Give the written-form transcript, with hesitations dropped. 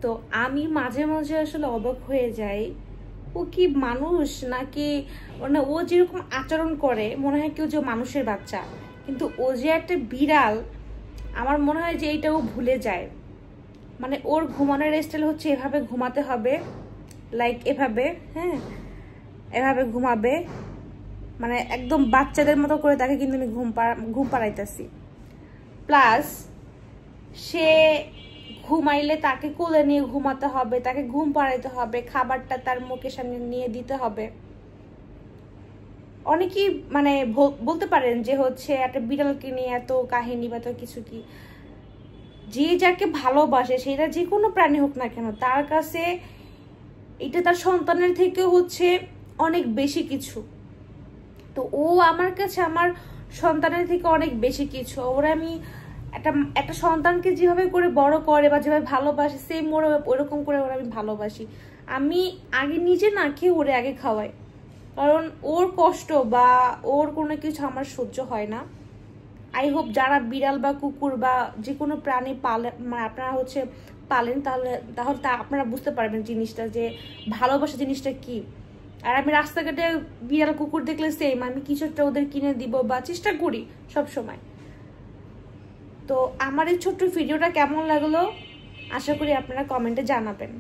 তো আমি মাঝে মাঝে আসলে অবাক হয়ে যাই, ও কি মানুষ নাকি মানে ও যেরকম আচরণ করে মনে হয় কেউ যে মানুষের বাচ্চা, কিন্তু ও যে একটা বিড়াল আমার মনে হয় যে এইটা ও ভুলে যায়। মানে ওর ঘুমানোর স্টাইল হচ্ছে এভাবে ঘুমাতে হবে, লাইক এভাবে, হ্যাঁ এভাবে ঘুমাবে, মানে একদম বাচ্চাদের মতো করে তাকে কিন্তু আমি ঘুম পাড়াইতেছি। প্লাস সে ঘুমাইলে তাকে কোলে নিয়ে ঘুমাতে হবে, তাকে ঘুম পাড়াইতে হবে, খাবারটা তার মুখের সামনে নিয়ে দিতে হবে। অনেকেই মানে বলতে পারেন যে হচ্ছে একটা বিড়ালকে নিয়ে এত কাহিনী বা এত কিছু কি, যে যাকে ভালোবাসে সেটা যে কোনো প্রাণী হোক না কেন তার কাছে এটা তার সন্তানের থেকেও হচ্ছে অনেক বেশি কিছু। তো ও আমার কাছে আমার সন্তানের থেকে অনেক বেশি কিছু। ওরা আমি একটা সন্তানকে যেভাবে করে বড় করে বা যেভাবে ভালোবাসে সেম ওরা ওরকম করে ওরা আমি ভালোবাসি। আমি আগে নিজে না খেয়ে ওরে আগে খাওয়াই, কারণ ওর কষ্ট বা ওর কোনো কিছু আমার সহ্য হয় না। আই হোপ যারা বিড়াল বা কুকুর বা যে কোনো প্রাণী পালেন, মানে আপনারা হচ্ছে পালেন, তাহলে আপনারা বুঝতে পারবেন জিনিসটা, যে ভালোবাসা জিনিসটা কি। আর আমি রাস্তাঘাটে বিড়াল কুকুর দেখলে সেম আমি কিছু একটা ওদের কিনে দিব বা চেষ্টা করি সব সময়। তো আমার এই ছোট্ট ভিডিওটা কেমন লাগলো আশা করি আপনারা কমেন্টে জানাবেন।